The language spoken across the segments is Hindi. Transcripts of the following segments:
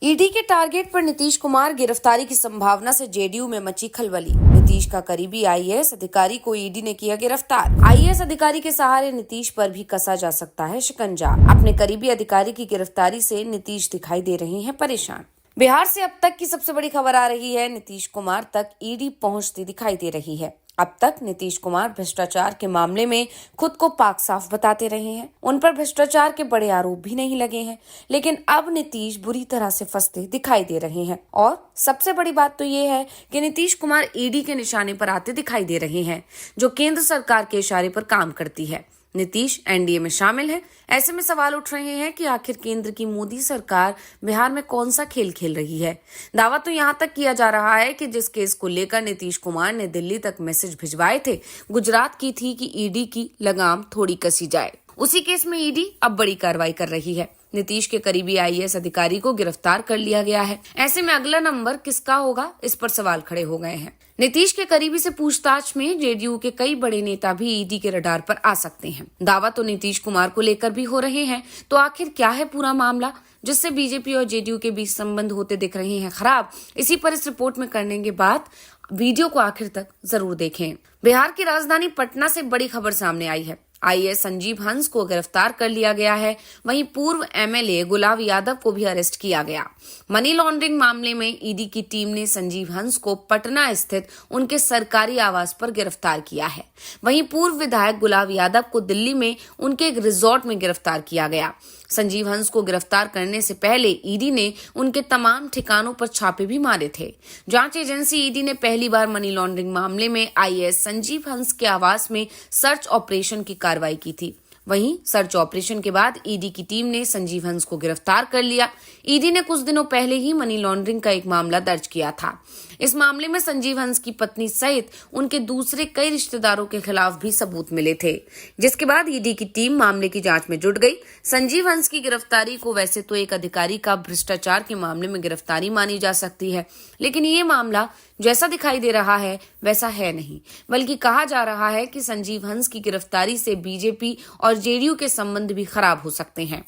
ईडी के टारगेट पर नीतीश कुमार गिरफ्तारी की संभावना से जेडीयू में मची खलबली। नीतीश का करीबी आईएएस अधिकारी को ईडी ने किया गिरफ्तार। आईएएस अधिकारी के सहारे नीतीश पर भी कसा जा सकता है शिकंजा। अपने करीबी अधिकारी की गिरफ्तारी से नीतीश दिखाई दे रहे हैं परेशान। बिहार से अब तक की सबसे बड़ी खबर आ रही है, नीतीश कुमार तक ईडी पहुंचती दिखाई दे रही है। अब तक नीतीश कुमार भ्रष्टाचार के मामले में खुद को पाक साफ बताते रहे हैं। उन पर भ्रष्टाचार के बड़े आरोप भी नहीं लगे हैं, लेकिन अब नीतीश बुरी तरह से फंसते दिखाई दे रहे हैं। और सबसे बड़ी बात तो ये है कि नीतीश कुमार ईडी के निशाने पर आते दिखाई दे रहे हैं, जो केंद्र सरकार के इशारे पर काम करती है। नीतीश एनडीए में शामिल है। ऐसे में सवाल उठ रहे हैं कि आखिर केंद्र की मोदी सरकार बिहार में कौन सा खेल खेल रही है। दावा तो यहां तक किया जा रहा है कि जिस केस को लेकर नीतीश कुमार ने दिल्ली तक मैसेज भिजवाए थे, गुजरात की थी कि ईडी की लगाम थोड़ी कसी जाए। उसी केस में ईडी अब बड़ी कार्रवाई कर रही है। नीतीश के करीबी आईएएस अधिकारी को गिरफ्तार कर लिया गया है। ऐसे में अगला नंबर किसका होगा, इस पर सवाल खड़े हो गए हैं। नीतीश के करीबी से पूछताछ में जेडीयू के कई बड़े नेता भी ईडी के रडार पर आ सकते हैं। दावा तो नीतीश कुमार को लेकर भी हो रहे हैं। तो आखिर क्या है पूरा मामला, जिससे बीजेपी और जेडीयू के बीच संबंध होते दिख रहे हैं खराब? इसी पर इस रिपोर्ट में करने के बाद वीडियो को आखिर तक जरूर देखें। बिहार की राजधानी पटना से बड़ी खबर सामने आई है। आईएएस संजीव हंस को गिरफ्तार कर लिया गया है। वहीं पूर्व एमएलए गुलाब यादव को भी अरेस्ट किया गया। मनी लॉन्ड्रिंग मामले में ईडी की टीम ने संजीव हंस को पटना स्थित उनके सरकारी आवास पर गिरफ्तार किया है। वहीं पूर्व विधायक गुलाब यादव को दिल्ली में उनके एक रिजॉर्ट में गिरफ्तार किया गया। संजीव हंस को गिरफ्तार करने से पहले ईडी ने उनके तमाम ठिकानों पर छापे भी मारे थे। जांच एजेंसी ईडी ने पहली बार मनी लॉन्ड्रिंग मामले में आईएएस संजीव हंस के आवास में सर्च ऑपरेशन की कार्रवाई की थी। वहीं सर्च ऑपरेशन के बाद ईडी की टीम ने संजीव हंस को गिरफ्तार कर लिया। ईडी ने कुछ दिनों पहले ही मनी लॉन्ड्रिंग का एक मामला दर्ज किया था। इस मामले में संजीव हंस की पत्नी सहित उनके दूसरे कई रिश्तेदारों के खिलाफ भी सबूत मिले थे, जिसके बाद ईडी की टीम मामले की जांच में जुट गई। संजीव हंस की गिरफ्तारी को वैसे तो एक अधिकारी का भ्रष्टाचार के मामले में गिरफ्तारी मानी जा सकती है, लेकिन ये मामला जैसा दिखाई दे रहा है वैसा है नहीं, बल्कि कहा जा रहा है कि संजीव हंस की गिरफ्तारी से बीजेपी और जेडीयू के संबंध भी खराब हो सकते हैं।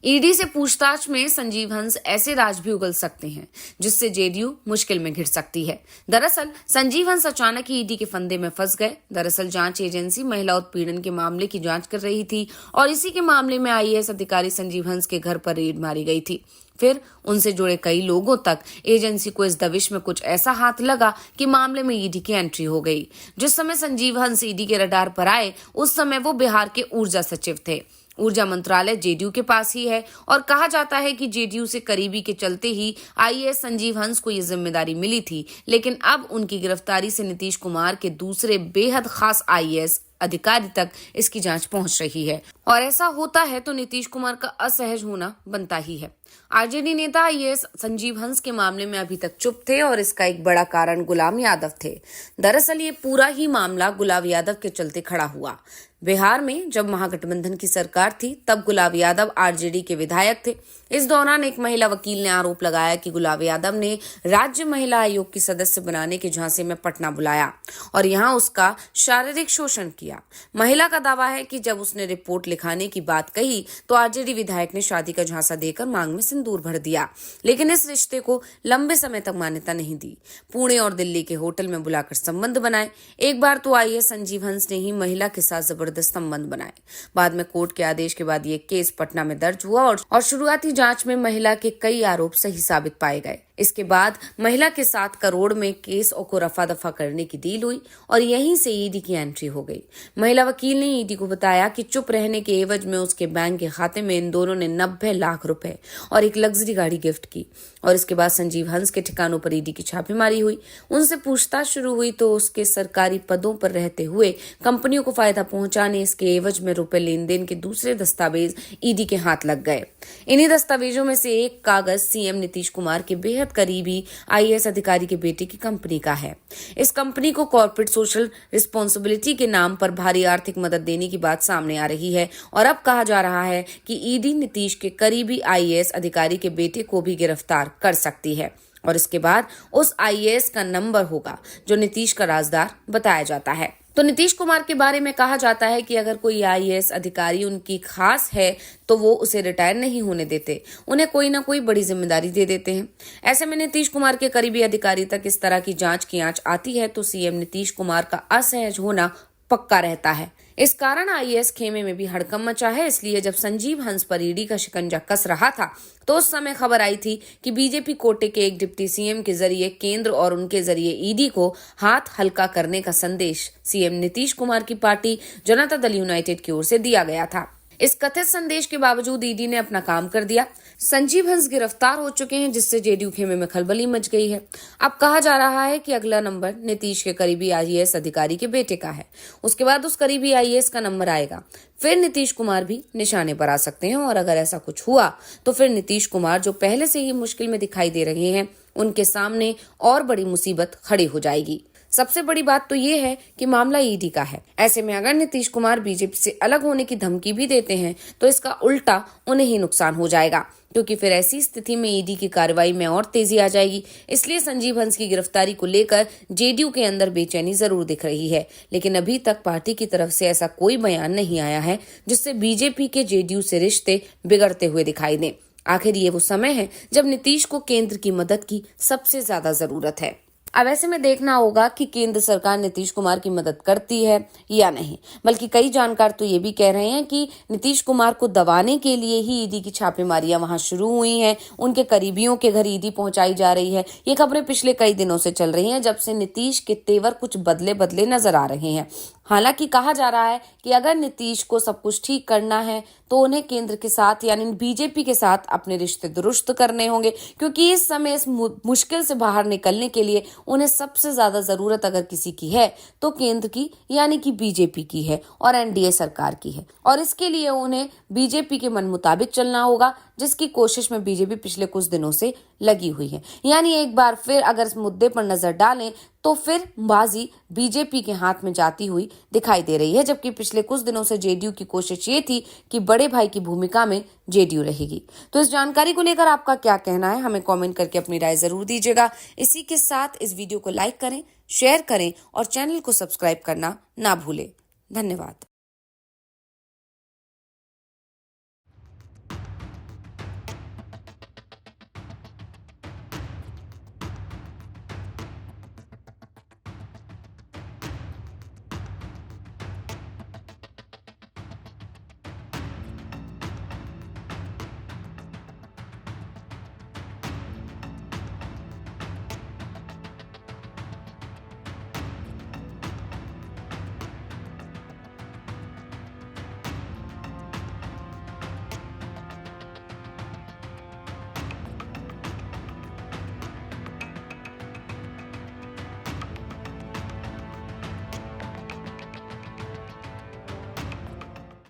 ईडी से पूछताछ में संजीव हंस ऐसे राज भी उगल सकते हैं जिससे जेडीयू मुश्किल में घिर सकती है। दरअसल संजीव हंस अचानक ही ईडी के फंदे में फंस गए। दरअसल जांच एजेंसी महिला उत्पीड़न के मामले की जांच कर रही थी और इसी के मामले में आईएएस अधिकारी संजीव हंस के घर पर रेड मारी गई थी। फिर उनसे जुड़े कई लोगों तक एजेंसी को इस दबिश में कुछ ऐसा हाथ लगा कि मामले में ईडी की एंट्री हो गई। जिस समय संजीव हंस ईडी के रडार पर आए, उस समय वो बिहार के ऊर्जा सचिव थे। ऊर्जा मंत्रालय जेडीयू के पास ही है और कहा जाता है कि जेडीयू से करीबी के चलते ही आईएएस संजीव हंस को ये जिम्मेदारी मिली थी। लेकिन अब उनकी गिरफ्तारी से नीतीश कुमार के दूसरे बेहद खास आईएएस अधिकारी तक इसकी जांच पहुंच रही है, और ऐसा होता है तो नीतीश कुमार का असहज होना बनता ही है। आरजेडी नेता आईएएस संजीव हंस के मामले में अभी तक चुप थे और इसका एक बड़ा कारण गुलाम यादव थे। दरअसल ये पूरा ही मामला गुलाब यादव के चलते खड़ा हुआ। बिहार में जब महागठबंधन की सरकार थी तब गुलाब यादव आरजेडी के विधायक थे। इस दौरान एक महिला वकील ने आरोप लगाया कि गुलाब यादव ने राज्य महिला आयोग की सदस्य बनाने के झांसे में पटना बुलाया और यहां उसका शारीरिक शोषण किया। महिला का दावा है कि जब उसने रिपोर्ट लिखाने की बात कही तो आरजेडी विधायक ने शादी का झांसा देकर मांग में सिंदूर भर दिया, लेकिन इस रिश्ते को लंबे समय तक मान्यता नहीं दी। पुणे और दिल्ली के होटल में बुलाकर संबंध बनाए। एक बार तो आईएएस संजीव हंस ने ही महिला के साथ जबरदस्त संबंध बनाए। बाद में कोर्ट के आदेश के बाद ये केस पटना में दर्ज हुआ और शुरुआती जांच में महिला के कई आरोप सही साबित पाए गए। इसके बाद महिला के 7 करोड़ में केस को रफा दफा करने की डील हुई और यहीं से ईडी की एंट्री हो गई। महिला वकील ने ईडी को बताया कि चुप रहने के एवज में उसके बैंक के खाते में इन दोनों ने 90 लाख रुपए और एक लग्जरी गाड़ी गिफ्ट की। और इसके बाद संजीव हंस के ठिकानों पर ईडी की छापेमारी हुई। उनसे पूछताछ शुरू हुई तो उसके सरकारी पदों पर रहते हुए कंपनियों को फायदा पहुंचाने, इसके एवज में रुपए लेन देन के दूसरे दस्तावेज ईडी के हाथ लग गए। इन्हीं दस्तावेजों में से एक कागज सीएम नीतीश कुमार के बेहद करीबी आईएएस अधिकारी के बेटे की कंपनी का है। इस कंपनी को कॉर्पोरेट सोशल रिस्पॉन्सिबिलिटी के नाम पर भारी आर्थिक मदद देने की बात सामने आ रही है और अब कहा जा रहा है कि ईडी नीतीश के करीबी आईएएस अधिकारी के बेटे को भी गिरफ्तार कर सकती है और इसके बाद उस आईएएस का नंबर होगा जो नीतीश का राजदार बताया जाता है। तो नीतीश कुमार के बारे में कहा जाता है कि अगर कोई आईएएस अधिकारी उनकी खास है तो वो उसे रिटायर नहीं होने देते, उन्हें कोई ना कोई बड़ी जिम्मेदारी दे देते हैं। ऐसे में नीतीश कुमार के करीबी अधिकारी तक इस तरह की जांच की आंच आती है तो सीएम नीतीश कुमार का असहज होना पक्का रहता है। इस कारण आईएएस खेमे में भी हड़कंप मचा है। इसलिए जब संजीव हंस पर ईडी का शिकंजा कस रहा था तो उस समय खबर आई थी कि बीजेपी कोटे के एक डिप्टी सीएम के जरिए केंद्र और उनके जरिए ईडी को हाथ हल्का करने का संदेश सीएम नीतीश कुमार की पार्टी जनता दल यूनाइटेड की ओर से दिया गया था। इस कथित संदेश के बावजूद ईडी ने अपना काम कर दिया। संजीव हंस गिरफ्तार हो चुके हैं, जिससे जेडीयू खेमे में खलबली मच गई है। अब कहा जा रहा है कि अगला नंबर नीतीश के करीबी आईएएस अधिकारी के बेटे का है। उसके बाद उस करीबी आईएएस का नंबर आएगा। फिर नीतीश कुमार भी निशाने पर आ सकते हैं और अगर ऐसा कुछ हुआ तो फिर नीतीश कुमार जो पहले से ही मुश्किल में दिखाई दे रहे हैं, उनके सामने और बड़ी मुसीबत खड़ी हो जाएगी। सबसे बड़ी बात तो ये है कि मामला ईडी का है। ऐसे में अगर नीतीश कुमार बीजेपी से अलग होने की धमकी भी देते हैं तो इसका उल्टा उन्हें ही नुकसान हो जाएगा, क्योंकि फिर ऐसी स्थिति में ईडी की कार्रवाई में और तेजी आ जाएगी। इसलिए संजीव हंस की गिरफ्तारी को लेकर जेडीयू के अंदर बेचैनी जरूर दिख रही है, लेकिन अभी तक पार्टी की तरफ से ऐसा कोई बयान नहीं आया है जिससे बीजेपी के जेडीयू से रिश्ते बिगड़ते हुए दिखाई दें। आखिर ये वो समय है जब नीतीश को केंद्र की मदद की सबसे ज्यादा जरूरत है। अब ऐसे में देखना होगा कि केंद्र सरकार नीतीश कुमार की मदद करती है या नहीं। बल्कि कई जानकार तो ये भी कह रहे हैं कि नीतीश कुमार को दबाने के लिए ही ईडी की छापेमारियां वहां शुरू हुई हैं, उनके करीबियों के घर ईडी पहुंचाई जा रही है। ये खबरें पिछले कई दिनों से चल रही हैं, जब से नीतीश के तेवर कुछ बदले बदले नजर आ रहे हैं। हालांकि कहा जा रहा है कि अगर नीतीश को सब कुछ ठीक करना है तो उन्हें केंद्र के साथ यानी बीजेपी के साथ अपने रिश्ते दुरुस्त करने होंगे, क्योंकि इस समय इस मुश्किल से बाहर निकलने के लिए उन्हें सबसे ज्यादा जरूरत अगर किसी की है तो केंद्र की यानी कि बीजेपी की है और एनडीए सरकार की है। और इसके लिए उन्हें बीजेपी के मन मुताबिक चलना होगा, जिसकी कोशिश में बीजेपी पिछले कुछ दिनों से लगी हुई है। यानी एक बार फिर अगर इस मुद्दे पर नजर डालें तो फिर बाजी बीजेपी के हाथ में जाती हुई दिखाई दे रही है, जबकि पिछले कुछ दिनों से जेडीयू की कोशिश ये थी कि बड़े भाई की भूमिका में जेडीयू रहेगी। तो इस जानकारी को लेकर आपका क्या कहना है, हमें कमेंट करके अपनी राय जरूर दीजिएगा। इसी के साथ इस वीडियो को लाइक करें, शेयर करें और चैनल को सब्सक्राइब करना ना भूलें। धन्यवाद।